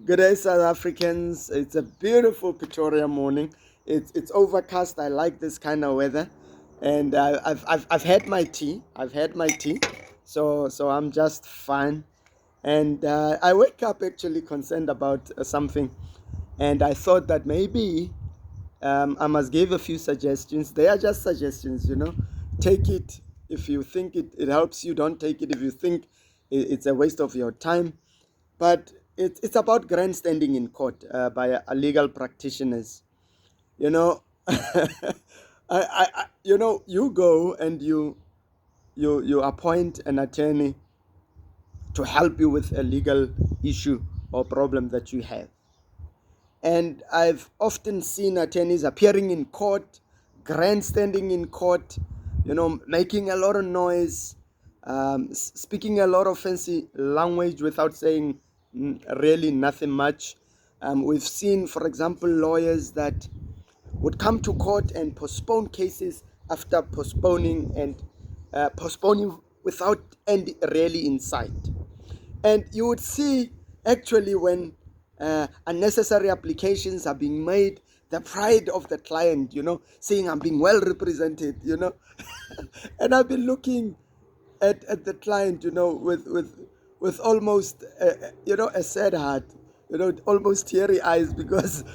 Good day, South Africans. It's a beautiful Pretoria morning. It's overcast. I like this kind of weather, and I've had my tea. I've had my tea, so I'm just fine. And I wake up actually concerned about something, and I thought that maybe I must give a few suggestions. They are just suggestions, Take it if you think it helps you. Don't take it if you think it's a waste of your time. But it's about grandstanding in court by legal practitioners. You know, you go and you appoint an attorney to help you with a legal issue or problem that you have. And I've often seen attorneys appearing in court, grandstanding in court, making a lot of noise, speaking a lot of fancy language without saying really nothing much. We've seen, for example, lawyers that would come to court and postpone cases after postponing and postponing without end really in sight. And you would see actually when unnecessary applications are being made, the pride of the client, saying I'm being well represented, and I've been looking at the client, with almost, a sad heart, almost teary eyes because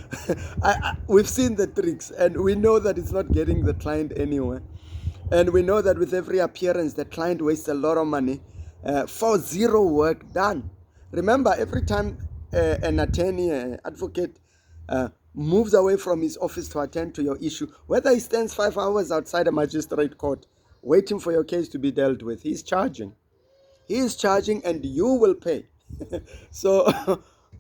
we've seen the tricks and we know that it's not getting the client anywhere. And we know that with every appearance, the client wastes a lot of money for zero work done. Remember, every time an attorney, advocate, moves away from his office to attend to your issue, whether he stands 5 hours outside a magistrate court waiting for your case to be dealt with, he's charging. He is charging and you will pay. So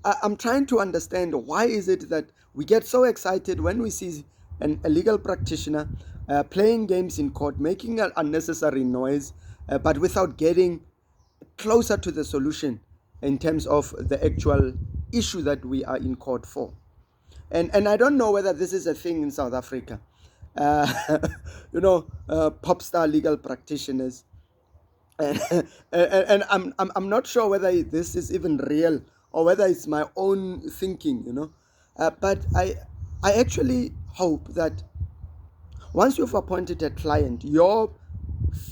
I'm trying to understand why is it that we get so excited when we see a legal practitioner playing games in court, making an unnecessary noise, but without getting closer to the solution in terms of the actual issue that we are in court for. And I don't know whether this is a thing in South Africa. Uh, popstar legal practitioners, and, and I'm not sure whether this is even real or whether it's my own thinking, but I actually hope that once you've appointed a client, your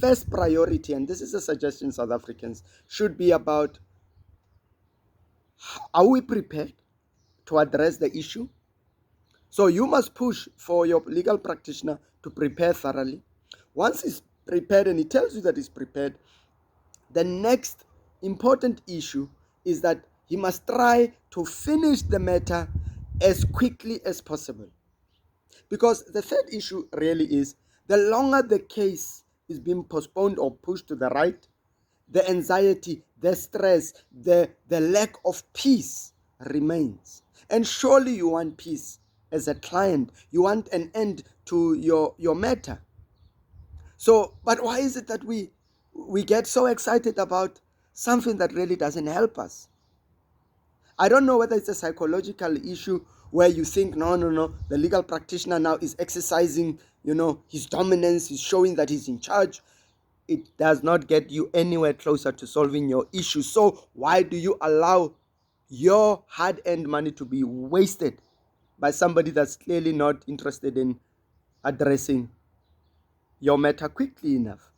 first priority, and this is a suggestion, South Africans, should be about: are we prepared to address the issue? So you must push for your legal practitioner to prepare thoroughly. Once he's prepared and he tells you that he's prepared, the next important issue is that he must try to finish the matter as quickly as possible. Because the third issue really is, the longer the case is being postponed or pushed to the right, the anxiety, the stress, the lack of peace remains. And surely you want peace as a client. You want an end to your matter. So, but why is it that we get so excited about something that really doesn't help us? I don't know whether it's a psychological issue where you think, no, the legal practitioner now is exercising, his dominance, he's showing that he's in charge. It does not get you anywhere closer to solving your issue. So why do you allow your hard-earned money to be wasted by somebody that's clearly not interested in addressing your matter quickly enough?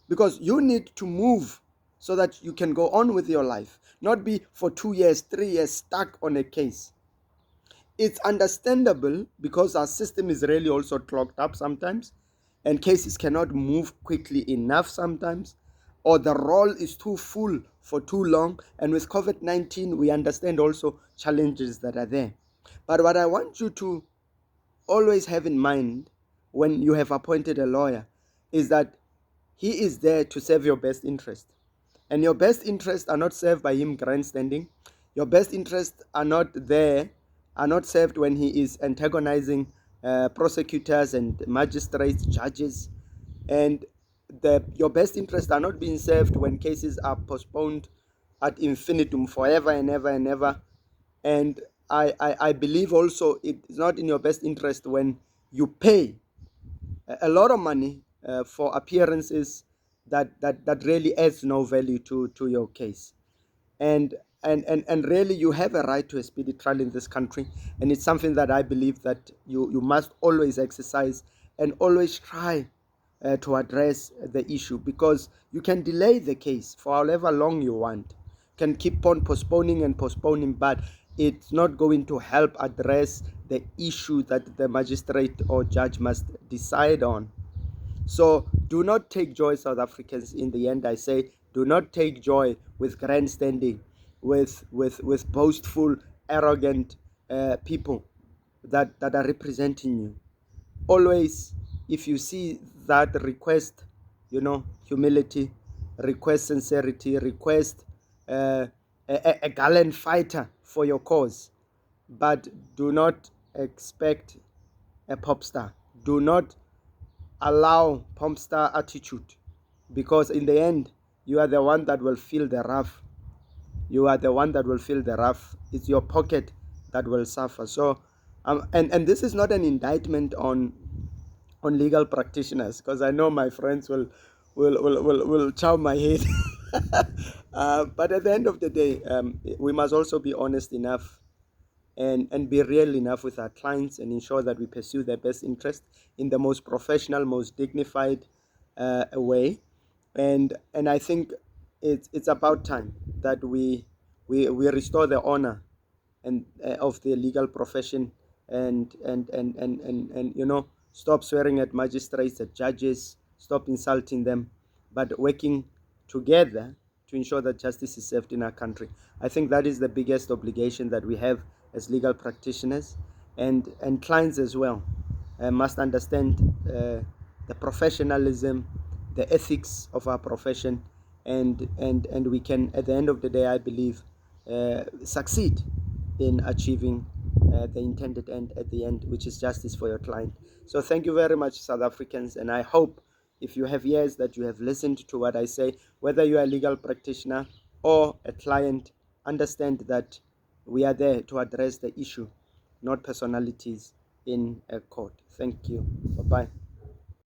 Because you need to move so that you can go on with your life, not be for 2 years, 3 years stuck on a case. It's understandable because our system is really also clogged up sometimes, and cases cannot move quickly enough sometimes, or the role is too full for too long. And with COVID-19, we understand also challenges that are there. But what I want you to always have in mind when you have appointed a lawyer is that he is there to serve your best interest. And your best interests are not served by him grandstanding. Your best interests are not served when he is antagonizing prosecutors and magistrates, judges. And your best interests are not being served when cases are postponed ad infinitum, forever and ever and ever. And I believe also it is not in your best interest when you pay a lot of money for appearances that really adds no value to your case. And and really you have a right to a speedy trial in this country, and it's something that I believe that you must always exercise and always try to address the issue, because you can delay the case for however long you want, can keep on postponing and postponing, but it's not going to help address the issue that the magistrate or judge must decide on. So do not take joy, South Africans. In the end, I say, do not take joy with grandstanding, with boastful, arrogant people that are representing you. Always, if you see that, request, humility, request sincerity, request a gallant fighter for your cause, but do not expect a pop star. Do not allow popstar attitude, because in the end you are the one that will feel the wrath. You are the one that will feel the wrath. It's your pocket that will suffer. So and this is not an indictment on legal practitioners, because I know my friends will chow my head. But at the end of the day, we must also be honest enough and be real enough with our clients, and ensure that we pursue their best interest in the most professional, most dignified way. And I think it's about time that we restore the honor and of the legal profession, and stop swearing at magistrates, at judges, stop insulting them, but working together to ensure that justice is served in our country. I think that is the biggest obligation that we have as legal practitioners, and clients as well must understand the professionalism, the ethics of our profession, and we can, at the end of the day, I believe, succeed in achieving the intended end at the end, which is justice for your client. So thank you very much, South Africans, and I hope, if you have ears, that you have listened to what I say. Whether you are a legal practitioner or a client, understand that we are there to address the issue, not personalities in a court. Thank you. Bye-bye.